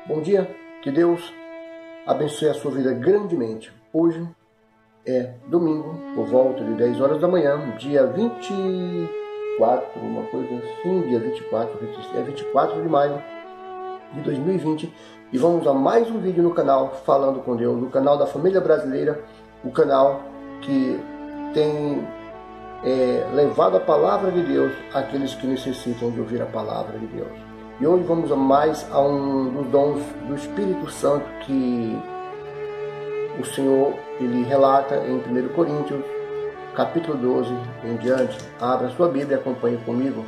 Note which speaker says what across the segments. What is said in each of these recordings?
Speaker 1: Bom dia, que Deus abençoe a sua vida grandemente. Hoje é domingo, por volta de 10 horas da manhã, dia 24, uma coisa assim, dia 24 de maio de 2020. E vamos a mais um vídeo no canal Falando com Deus, no canal da família brasileira, o canal que tem levado a palavra de Deus àqueles que necessitam de ouvir a palavra de Deus. E hoje vamos a um dos dons do Espírito Santo que o Senhor ele relata em 1 Coríntios, capítulo 12 em diante. Abra sua Bíblia e acompanhe comigo.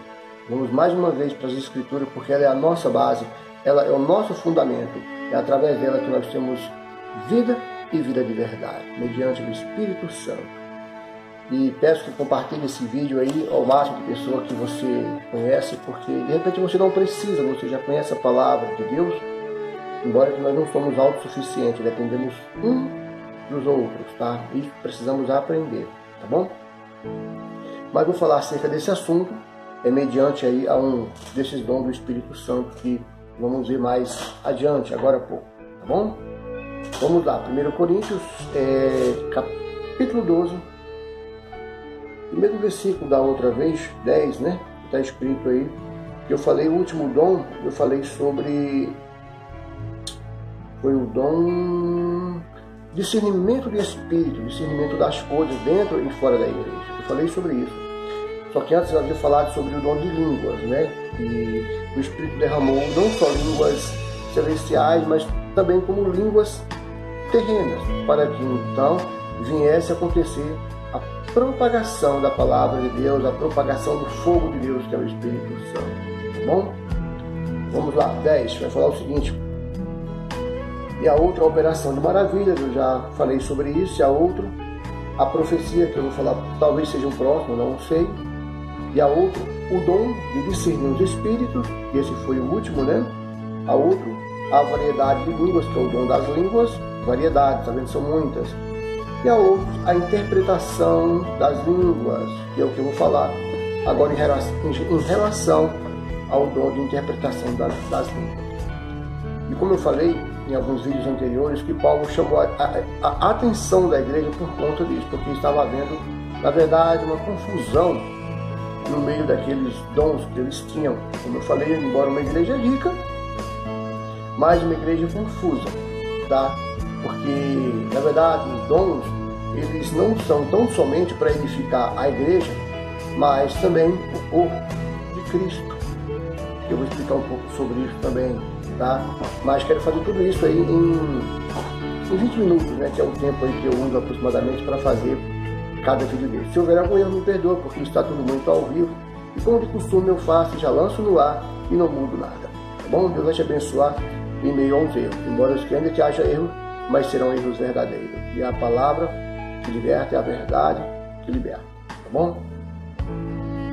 Speaker 1: Vamos mais uma vez para as Escrituras, porque ela é a nossa base, ela é o nosso fundamento. É através dela que nós temos vida e vida de verdade, mediante o Espírito Santo. E peço que compartilhe esse vídeo aí ao máximo de pessoas que você conhece, porque de repente você não precisa, você já conhece a palavra de Deus, embora que nós não somos autossuficientes, dependemos um dos outros, tá? E precisamos aprender, tá bom? Mas vou falar acerca desse assunto, mediante aí a um desses dons do Espírito Santo que vamos ver mais adiante, agora há pouco, tá bom? Vamos lá, 1 Coríntios, capítulo 12, primeiro versículo da outra vez, 10, né? Está escrito aí, que eu falei, o último dom, eu falei sobre, foi o dom discernimento de espírito, discernimento das coisas dentro e fora da igreja. Eu falei sobre isso. Só que antes eu havia falado sobre o dom de línguas, né? E o Espírito derramou não só línguas celestiais, mas também como línguas terrenas, para que então viesse a acontecer a propagação da palavra de Deus, a propagação do fogo de Deus, que é o Espírito Santo. Tá bom? Vamos lá, 10, vai falar o seguinte. E a outra, a operação de maravilhas, eu já falei sobre isso. E a outra, a profecia, que eu vou falar, talvez seja um próximo, não sei. E a outra, o dom de discernir os espíritos, e esse foi o último, né? A outra, a variedade de línguas, que é o dom das línguas, variedade, tá vendo? São muitas. E a outra, a interpretação das línguas, que é o que eu vou falar agora em relação ao dom de interpretação das línguas. E como eu falei em alguns vídeos anteriores, que Paulo chamou a atenção da igreja por conta disso, porque estava havendo, na verdade, uma confusão no meio daqueles dons que eles tinham. Como eu falei, embora uma igreja rica, mas uma igreja confusa, tá? Porque, na verdade, os dons, eles não são tão somente para edificar a igreja, mas também o corpo de Cristo. Eu vou explicar um pouco sobre isso também, tá? Mas quero fazer tudo isso aí em 20 minutos, né? Que é o tempo aí que eu uso aproximadamente para fazer cada vídeo desse. Se houver algum erro, me perdoa, porque está tudo muito ao vivo. E como de costume eu faço, já lanço no ar e não mudo nada. Tá bom? Deus vai te abençoar em meio aos erros. Embora eu ainda que haja erro, mas serão erros verdadeiros. E a palavra que liberta é a verdade que liberta. Tá bom?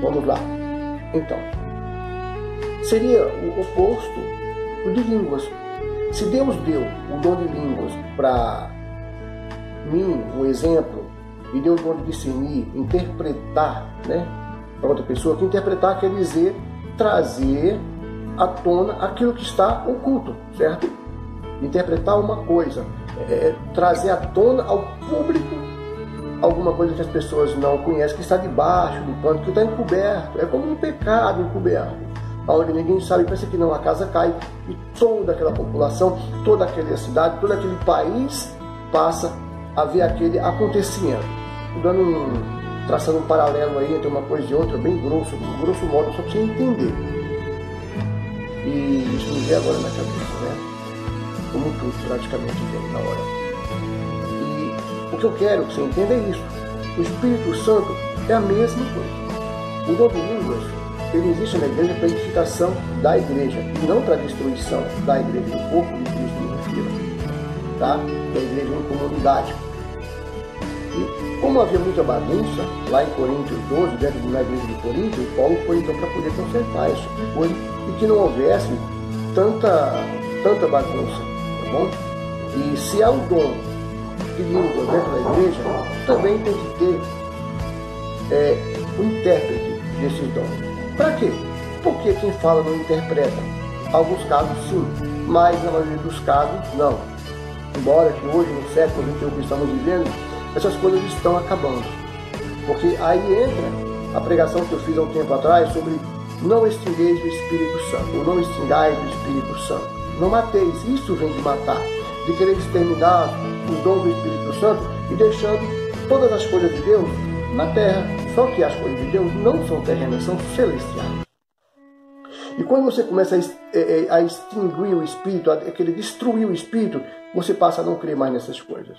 Speaker 1: Vamos lá. então, seria o oposto do de línguas. Se Deus deu o dom de línguas para mim, um exemplo, e deu o dom de discernir, interpretar, né, para outra pessoa, que interpretar quer dizer trazer à tona aquilo que está oculto, certo? Interpretar uma coisa, trazer à tona ao público alguma coisa que as pessoas não conhecem, que está debaixo do pano, que está encoberto. É como um pecado encoberto, onde ninguém sabe, pensa que não, a casa cai e toda aquela população, toda aquela cidade, todo aquele país passa a ver aquele acontecimento. Traçando um paralelo aí entre uma coisa e outra, bem grosso modo, só para você entender. E isso me veio agora na cabeça, né? Como tudo praticamente vem na hora. E o que eu quero que você entenda é isso. O Espírito Santo é a mesma coisa. O dom de línguas, ele existe na igreja para a edificação da igreja, e não para a destruição da igreja, do corpo de Cristo, me refiro, tá? Da igreja em comunidade. E como havia muita bagunça lá em Coríntios 12, dentro da igreja de Coríntios, Paulo foi então para poder consertar esse tipo de coisa e que não houvesse tanta bagunça, tá bom? E se há o dom de língua dentro da igreja, também tem que ter o intérprete desses dons. Para quê? Porque quem fala não interpreta. Alguns casos sim, mas na maioria dos casos, não. Embora que hoje, no século XXI que estamos vivendo, essas coisas estão acabando. Porque aí entra a pregação que eu fiz há um tempo atrás sobre não extingueis o Espírito Santo, ou não extingais o Espírito Santo. Não mateis, isso vem de matar, de querer exterminar os dons do Espírito Santo e deixando todas as coisas de Deus na terra. Só que as coisas de Deus não são terrenas, são celestiais. E quando você começa a extinguir o Espírito, a querer destruir o Espírito, você passa a não crer mais nessas coisas.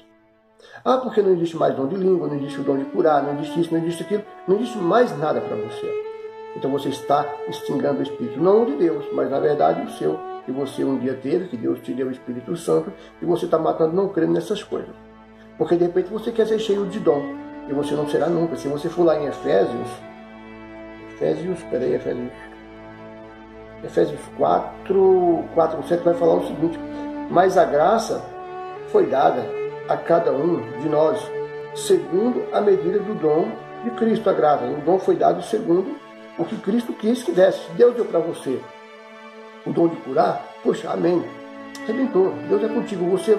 Speaker 1: Ah, porque não existe mais dom de língua, não existe o dom de curar, não existe isso, não existe aquilo, não existe mais nada para você. Então você está extinguindo o Espírito, não de Deus, mas na verdade o seu, que você um dia teve, que Deus te deu o Espírito Santo, e você está matando não crendo nessas coisas. Porque de repente você quer ser cheio de dom, e você não será nunca. Se você for lá em Efésios 4, 7 vai falar o seguinte: mas a graça foi dada a cada um de nós, segundo a medida do dom de Cristo. A graça, o dom foi dado segundo o que Cristo quis que desse. Deus deu para você o dom de curar, poxa, amém, arrebentou, Deus é contigo, você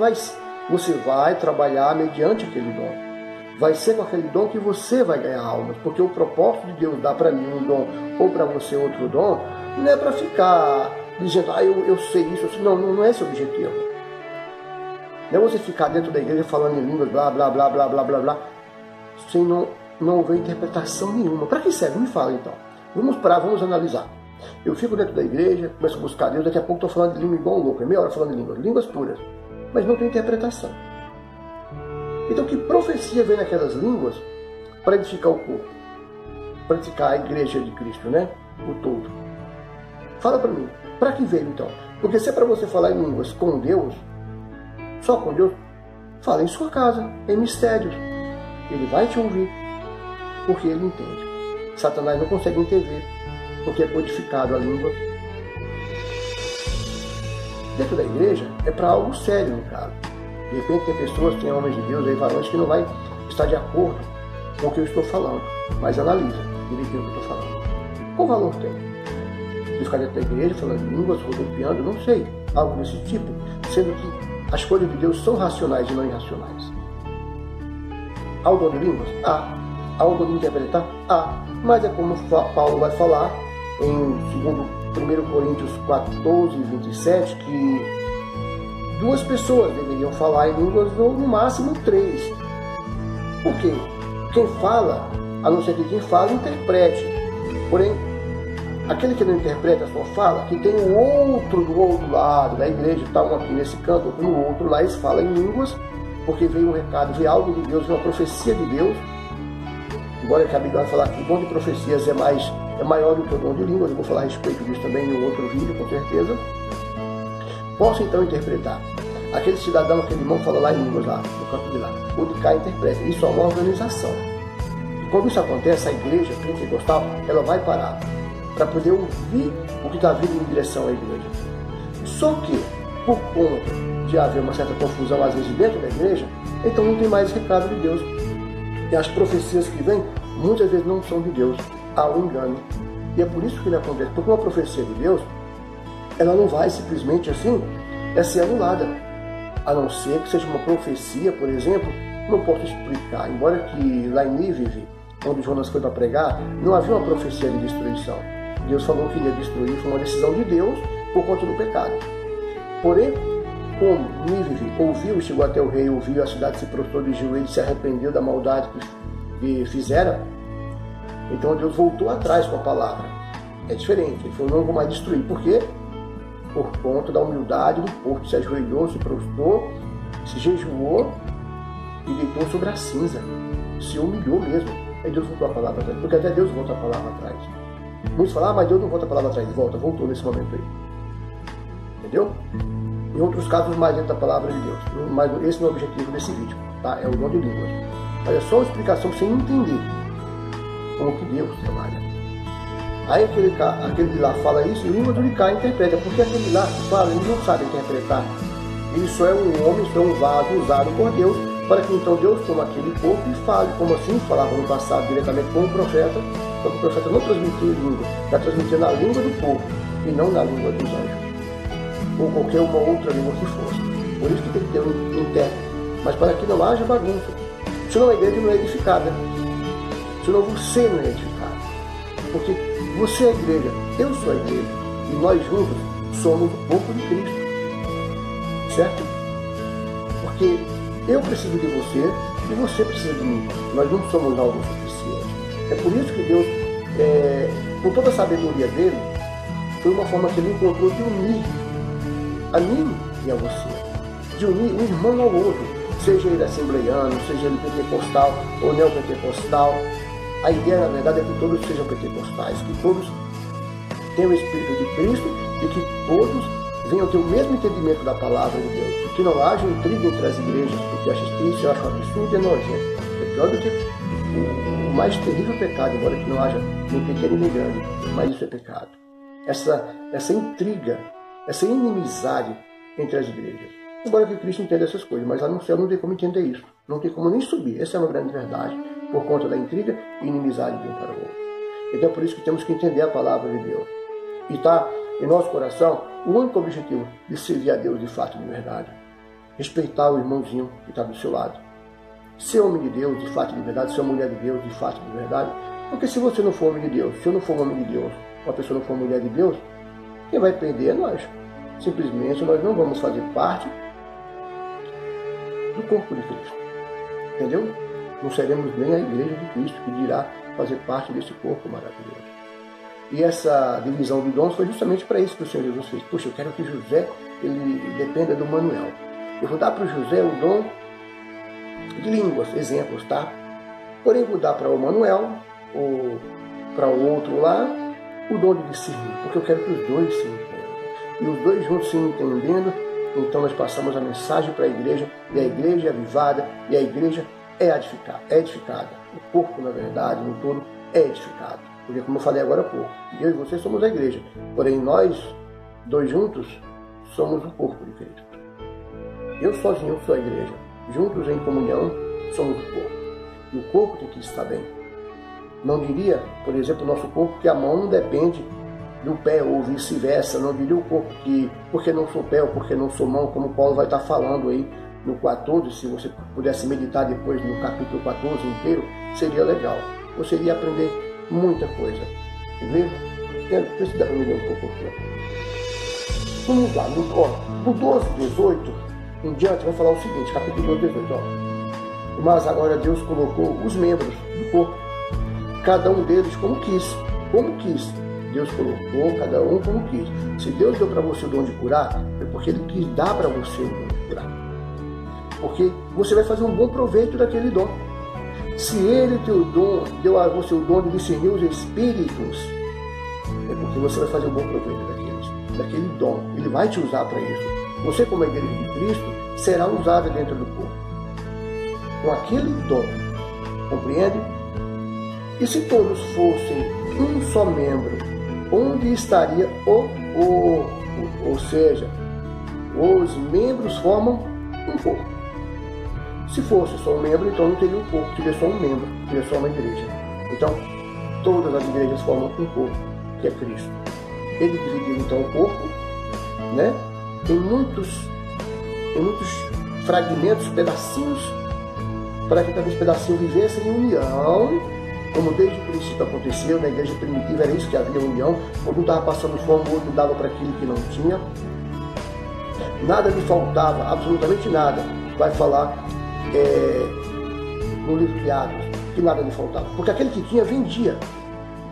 Speaker 1: vai trabalhar mediante aquele dom. Vai ser com aquele dom que você vai ganhar almas, porque o propósito de Deus dar para mim um dom ou para você outro dom, não é para ficar dizendo, eu sei isso, não é esse o objetivo. Não é você ficar dentro da igreja falando em línguas, blá, blá, blá, blá, blá, blá, blá, sem não houver interpretação nenhuma. Para que serve? Me fala então. Vamos parar, vamos analisar. Eu fico dentro da igreja, começo a buscar Deus, daqui a pouco estou falando de língua igual um louco, é meia hora falando de línguas puras, mas não tem interpretação. Então que profecia vem naquelas línguas para edificar o corpo, para edificar a igreja de Cristo, né? O todo. Fala para mim, para que veio então? Porque se é para você falar em línguas com Deus, só com Deus, fala em sua casa, em mistérios. Ele vai te ouvir, porque ele entende. Satanás não consegue entender, porque é codificado a língua. Dentro da igreja é para algo sério, no caso. De repente tem pessoas, tem homens de Deus, aí varões que não vai estar de acordo com o que eu estou falando, mas analisa direitinho o que eu estou falando. Qual valor tem? De ficar dentro da igreja falando línguas, rodopiando, não sei, algo desse tipo, sendo que as coisas de Deus são racionais e não irracionais. Há o dom de línguas? Há. Há o dom de interpretar? Há. Mas é como Paulo vai falar em 1 Coríntios 14, 27, que 2 pessoas deveriam falar em línguas, ou no máximo 3. Por quê? Quem fala, a não ser que quem fala, interprete. Porém, aquele que não interpreta a sua fala, que tem um outro do outro lado da igreja, está um aqui nesse canto, outro no outro, lá eles falam em línguas, porque veio um recado, veio algo de Deus, veio uma profecia de Deus. Embora que a Bíblia vai falar que o dom de profecias é maior do que o dom de línguas, eu vou falar a respeito disso também em um outro vídeo, com certeza. Posso então interpretar. Aquele cidadão, aquele irmão fala lá em línguas, lá no canto de lá. O de cá interpreta. Isso é uma organização. E quando isso acontece, a igreja pentecostal, ela vai parar para poder ouvir o que está vindo em direção à igreja. Só que, por conta de haver uma certa confusão, às vezes, dentro da igreja, então não tem mais recado de Deus. E as profecias que vêm, muitas vezes não são de Deus. Há um engano. E é por isso que não acontece. Porque uma profecia de Deus, ela não vai simplesmente assim, ser anulada. A não ser que seja uma profecia, por exemplo, não posso explicar. Embora que lá em Nínive, onde Jonas foi para pregar, não havia uma profecia de destruição. Deus falou que iria destruir, foi uma decisão de Deus por conta do pecado. Porém, como Nínive ouviu, chegou até o rei, ouviu, a cidade se prostrou de joelhos, se arrependeu da maldade que fizeram, então Deus voltou atrás com a palavra. É diferente, ele falou, não vou mais destruir. Por quê? Por conta da humildade do povo, que se ajoelhou, se prostrou, se jejuou e deitou sobre a cinza, se humilhou mesmo. Aí Deus voltou a palavra atrás, porque até Deus volta a palavra atrás. Muitos falam, mas Deus não volta a palavra atrás, voltou nesse momento aí. Entendeu? Em outros casos, mais dentro da palavra de Deus. Mas esse não é o objetivo desse vídeo, tá? É o dom de línguas. Mas é só uma explicação sem entender como que Deus trabalha. Aí aquele de lá fala isso, e o de cá interpreta, porque aquele de lá que fala, ele não sabe interpretar. Ele só é um homem, só é um vaso usado por Deus, para que então Deus tome aquele corpo e fale, como assim falava no passado diretamente com o profeta, porque o profeta não transmitia em língua, já transmitia na língua do povo, e não na língua dos anjos. ou qualquer uma outra língua que fosse. Por isso que tem que ter um intérprete. Mas para que não haja bagunça. Senão a igreja não é edificada. Senão você não é edificado. Porque você é a igreja, eu sou a igreja. E nós juntos somos o corpo de Cristo. Certo? Porque eu preciso de você e você precisa de mim. Nós não somos algo suficiente. É por isso que Deus, com toda a sabedoria dele, foi uma forma que ele encontrou de unir a mim e a você. De unir um irmão ao outro. Seja ele assembleiano, seja ele pentecostal ou neopentecostal. A ideia, na verdade, é que todos sejam pentecostais, que todos tenham o Espírito de Cristo e que todos venham ter o mesmo entendimento da palavra de Deus. E que não haja intriga entre as igrejas, porque eu acho isso, eu acho um absurdo e é nojento. É pior do que o mais terrível pecado, embora que não haja nem pequeno nem grande, mas isso é pecado. Essa intriga, essa inimizade entre as igrejas. Embora que Cristo entenda essas coisas, mas lá no céu não tem como entender isso. Não tem como nem subir. Essa é uma grande verdade. Por conta da intriga e inimizade de um para o outro. Então é por isso que temos que entender a palavra de Deus. E está em nosso coração o único objetivo de servir a Deus de fato e de verdade. Respeitar o irmãozinho que está do seu lado. Ser homem de Deus de fato e de verdade. Ser mulher de Deus de fato e de verdade. Porque se você não for homem de Deus, se eu não for homem de Deus, uma pessoa não for mulher de Deus, quem vai perder é nós. Simplesmente nós não vamos fazer parte do corpo de Cristo. Entendeu? Não seremos nem a igreja de Cristo, que dirá fazer parte desse corpo maravilhoso. E essa divisão de dons foi justamente para isso que o Senhor Jesus fez. Puxa, eu quero que José ele dependa do Manuel. Eu vou dar para o José o dom de línguas, exemplos, tá? Porém, vou dar para o Manuel, ou para o outro lá, o dom de discernir, porque eu quero que os dois se entendam. E os dois juntos se entendendo, então nós passamos a mensagem para a igreja, e a igreja é avivada, e a igreja é edificada. O corpo, na verdade, no todo, é edificado. Porque, como eu falei agora há pouco, eu e você somos a igreja. Porém, nós, dois juntos, somos o corpo de Cristo. Eu sozinho sou a igreja. Juntos, em comunhão, somos o corpo. E o corpo tem que estar bem. Não diria, por exemplo, o nosso corpo, que a mão não depende do pé, ou vice-versa. Não diria o corpo que, porque não sou pé ou porque não sou mão, como Paulo vai estar falando aí, no 14, se você pudesse meditar depois no capítulo 14 inteiro, seria legal. Você iria aprender muita coisa. Entendeu? Vê se dá para me ler um pouco aqui. Vamos lá, no 12, 18, em diante, vai falar o seguinte, capítulo 12, 18. Ó. Mas agora Deus colocou os membros do corpo, cada um deles como quis. Como quis. Deus colocou cada um como quis. Se Deus deu para você o dom de curar, é porque Ele quis dar para você o dom de curar. Porque você vai fazer um bom proveito daquele dom. Se Ele deu a você o dom de discernir os espíritos, é porque você vai fazer um bom proveito daquele dom. Ele vai te usar para isso. Você, como a igreja de Cristo, será usada dentro do corpo. Com aquele dom. Compreende? E se todos fossem um só membro, onde estaria o corpo? Ou seja, os membros formam um corpo. Se fosse só um membro, então não teria um corpo, teria só um membro, teria só uma igreja. Então, todas as igrejas formam um corpo, que é Cristo. Ele dividiu então o corpo, né, em muitos fragmentos, pedacinhos, para que aqueles pedacinhos vivessem em união, como desde o princípio aconteceu, na igreja primitiva era isso que havia união, quando um estava passando fome, o outro dava para aquilo que não tinha. Nada lhe faltava, absolutamente nada. Vai falar no livro de Atos, que nada lhe faltava. Porque aquele que tinha, vendia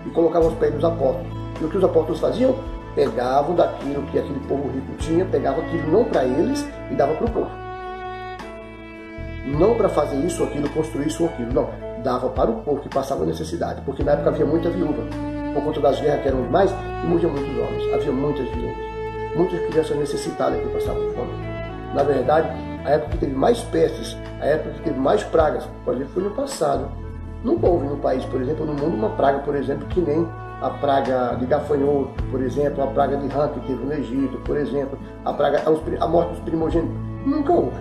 Speaker 1: e colocava aos pés dos apóstolos. E o que os apóstolos faziam? Pegavam daquilo que aquele povo rico tinha, pegavam aquilo não para eles e davam para o povo. Não para fazer isso ou aquilo, construir isso ou aquilo, não. Dava para o povo que passava necessidade. Porque na época havia muita viúva. Por conta das guerras que eram demais, e morriam muitos homens. Havia muitas viúvas. Muitas crianças necessitadas que passavam fome. Na verdade, a época que teve mais pestes, a época que teve mais pragas, pode ver, foi no passado. Nunca houve no país, por exemplo, no mundo, uma praga, por exemplo, que nem a praga de gafanhoto, por exemplo, a praga de rã que teve no Egito, por exemplo, a morte dos primogênitos. Nunca houve.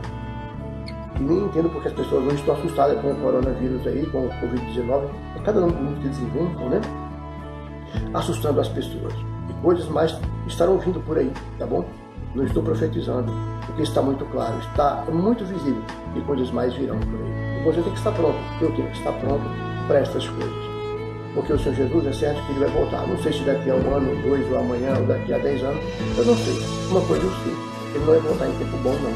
Speaker 1: E nem entendo porque as pessoas hoje estão assustadas com o coronavírus aí, com o Covid-19. É cada um que eles inventam, né? Assustando as pessoas. E coisas mais estarão vindo por aí, tá bom? Não estou profetizando, porque está muito claro, está muito visível e coisas mais virão por aí. E você tem que estar pronto, eu tenho que estar pronto para essas coisas. Porque o Senhor Jesus é certo que Ele vai voltar. Não sei se daqui a 1 ano, 2, ou amanhã, ou daqui a 10 anos, eu não sei. Uma coisa eu sei, Ele não vai voltar em tempo bom, não.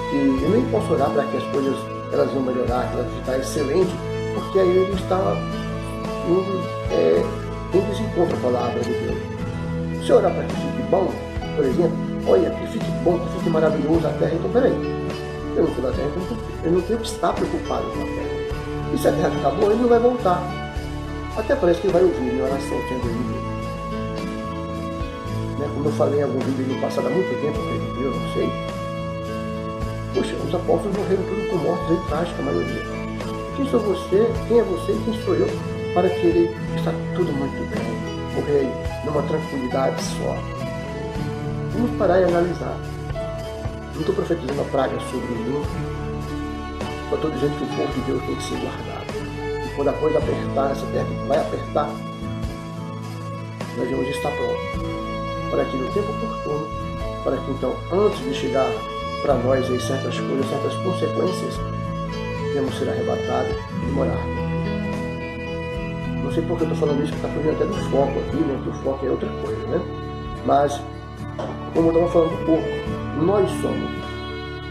Speaker 1: Porque eu nem posso orar para que as coisas elas vão melhorar, que elas vão ficar excelentes, porque aí Ele está em desencontro à palavra de Deus. Se eu orar para que fique bom, por exemplo, olha, que fique bom, que fique maravilhoso a terra, então peraí. Eu não sou da terra, então eu não tenho que estar preocupado com a terra. E se a terra ficar boa, Ele não vai voltar. Até parece que Ele vai ouvir minha oração sendo ouvida. Né? Como eu falei em algum vídeo no passado, há muito tempo, eu não sei. Poxa, os apóstolos morreram tudo com mortes aí trágicas, a maioria. Quem sou você? Quem é você e quem sou eu para querer estar tudo muito bem? Morrer numa tranquilidade só. Vamos parar e analisar. Não estou profetizando a praga sobre o mundo. Só estou dizendo que o povo de Deus tem que ser guardado. E quando a coisa apertar, essa terra vai apertar, nós vamos estar prontos. Para que no tempo oportuno, para que então, antes de chegar para nós aí certas coisas, certas consequências, devemos ser arrebatados e morar. Não sei por que eu estou falando isso, porque está fugindo até do foco aqui, né? Que o foco é outra coisa, né? Mas, como eu estava falando do corpo, nós somos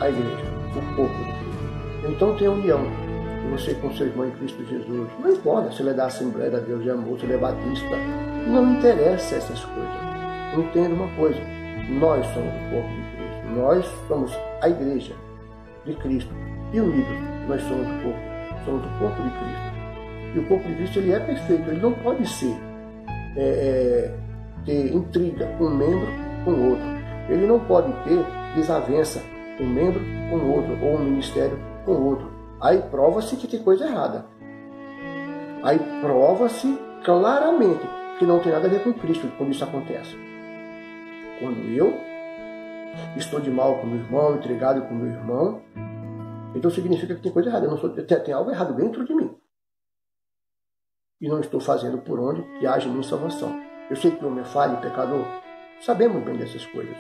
Speaker 1: a igreja, o corpo de Cristo. Então tem união, você com seu irmão em Cristo Jesus. Não importa se ele é da Assembleia da Deus de Amor, se ele é batista, não interessa essas coisas. Entenda uma coisa, nós somos o corpo de Cristo, nós somos a igreja de Cristo e unidos nós somos o corpo de Cristo. E o corpo de Cristo ele é perfeito, ele não pode ser ter intriga um membro com o outro, ele não pode ter desavença um membro com o outro ou um ministério com o outro. Aí prova-se que tem coisa errada, aí prova-se claramente que não tem nada a ver com Cristo quando isso acontece. Quando eu estou de mal com meu irmão, intrigado com meu irmão, então significa que tem coisa errada. Tem algo errado dentro de mim. E não estou fazendo por onde que haja em mim salvação. Eu sei que o homem é falho e pecador. Sabemos bem dessas coisas.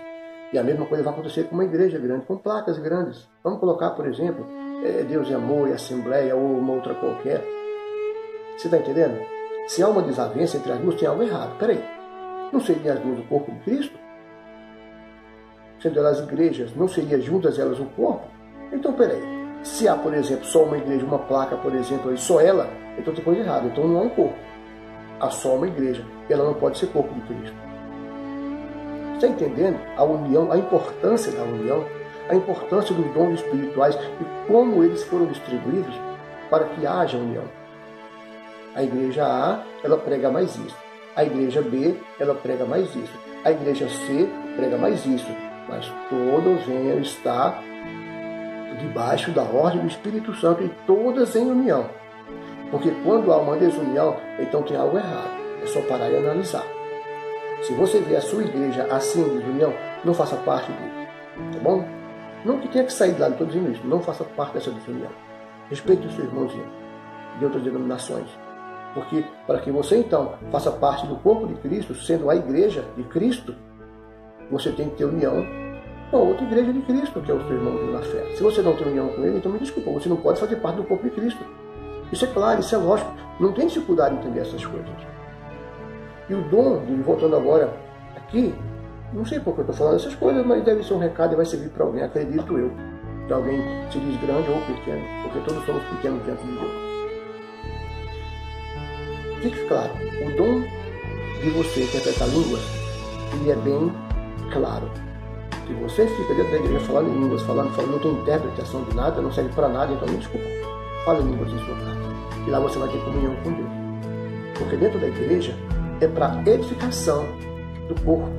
Speaker 1: E a mesma coisa vai acontecer com uma igreja grande, com placas grandes. Vamos colocar, por exemplo, Deus é Amor e Assembleia ou uma outra qualquer. Você está entendendo? Se há uma desavença entre as duas, tem algo errado. Peraí, não seriam as duas o corpo de Cristo? Sendo elas igrejas, não seriam juntas elas um corpo? Então, peraí. Se há, por exemplo, só uma igreja, uma placa, por exemplo, e só ela, então tem coisa errada. Então não há um corpo. Há só uma igreja. Ela não pode ser corpo de Cristo. Está entendendo a união, a importância da união, a importância dos dons espirituais e como eles foram distribuídos para que haja união? A igreja A, ela prega mais isso. A igreja B, ela prega mais isso. A igreja C prega mais isso. Mas todos venham estar debaixo da ordem do Espírito Santo e todas em união. Porque quando há uma desunião, então tem algo errado. É só parar e analisar. Se você vê a sua igreja assim em desunião, não faça parte disso. Tá bom? Não que tenha que sair de lá, não estou dizendo isso. Não faça parte dessa desunião. Respeite o seu irmãozinho de outras denominações. Porque para que você então faça parte do corpo de Cristo, sendo a igreja de Cristo, você tem que ter união com a outra igreja de Cristo, que é o seu irmãozinho na fé. Se você não tem união com ele, então me desculpa, você não pode fazer parte do corpo de Cristo. Isso é claro, isso é lógico. Não tem dificuldade em entender essas coisas. E o dom, voltando agora aqui, não sei por que eu estou falando essas coisas, mas deve ser um recado e vai servir para alguém, acredito eu. Que alguém se diz grande ou pequeno, porque todos somos pequenos diante de Deus. Fique claro, o dom de você interpretar línguas, ele é bem claro. Se você fica dentro da igreja falando em línguas, falando, não tem interpretação de nada, não serve para nada, então me desculpa. Fale em línguas em sua casa. E lá você vai ter comunhão com Deus. Porque dentro da igreja é para edificação do corpo,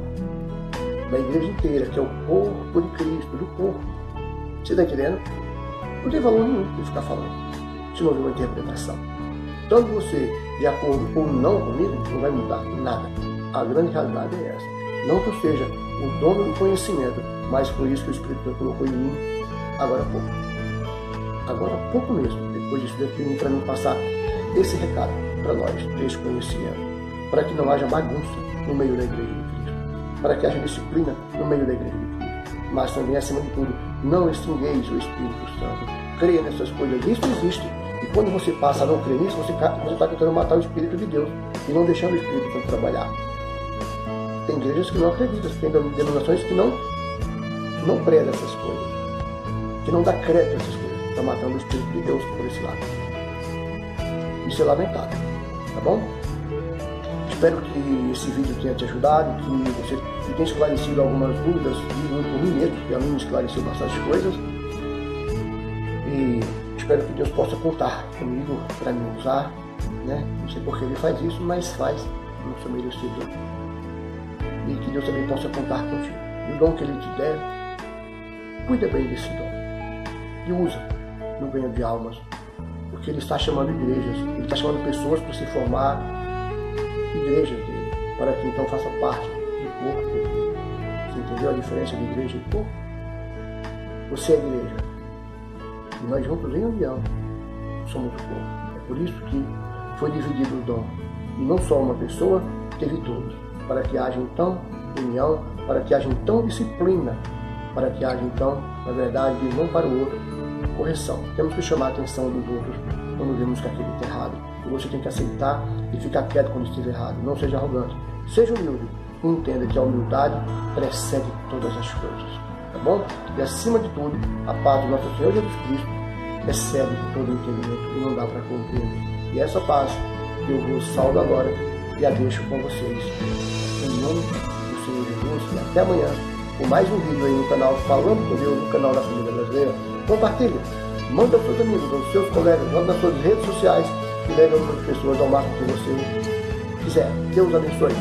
Speaker 1: da igreja inteira, que é o corpo de Cristo, do corpo. Você está entendendo? Não tem valor nenhum de ficar falando, se não houver uma interpretação. Tanto você, de acordo ou não comigo, não vai mudar nada. A grande realidade é essa. Não que eu seja o dono do conhecimento, mas foi isso que o Espírito Santo colocou em mim agora há pouco. Agora há pouco mesmo, depois disso daqui, para mim passar esse recado para nós, esse conhecimento, para que não haja bagunça no meio da igreja de Cristo. para que haja disciplina no meio da igreja de Cristo. Mas também, acima de tudo, não extingueis o Espírito Santo. Creia nessas coisas, isso existe. E quando você passa a não crer nisso, você está tentando matar o Espírito de Deus e não deixando o Espírito Santo trabalhar. Tem igrejas que não acreditam, tem denominações que não prezam essas coisas, que não dá crédito a essas coisas. Está matando o Espírito de Deus por esse lado. Isso é lamentável, tá bom? Espero que esse vídeo tenha te ajudado, que você tenha esclarecido algumas dúvidas, por mim mesmo, porque a mim me esclareceu bastante coisas. E espero que Deus possa contar comigo para me usar, né? Não sei por que ele faz isso, mas faz, não sou merecedor. E que Deus também possa contar contigo. E o dom que Ele te der, cuida bem desse dom. E usa no ganho de almas. Porque Ele está chamando igrejas, Ele está chamando pessoas para se formar igrejas dele, para que então faça parte do corpo. Você entendeu a diferença de igreja e corpo? Você é igreja. E nós juntos em união somos o corpo. É por isso que foi dividido o dom. E não só uma pessoa, teve todos. Para que haja então união, para que haja então disciplina, para que haja então, na verdade, de um para o outro, correção. Temos que chamar a atenção dos outros quando vemos que aquilo está errado. E você tem que aceitar e ficar quieto quando estiver errado. Não seja arrogante. Seja humilde e entenda que a humildade precede todas as coisas. Tá bom? E acima de tudo, a paz do nosso Senhor Jesus Cristo excede todo o entendimento e não dá para compreender. E essa paz que eu vos saldo agora e a deixo com vocês. Em nome do Senhor Jesus, e até amanhã com mais um vídeo aí no canal Falando com Deus, no canal da Família Brasileira. Compartilhe, manda aos seus amigos, aos seus colegas, manda nas suas redes sociais e leve outras pessoas ao máximo que você quiser. Deus abençoe.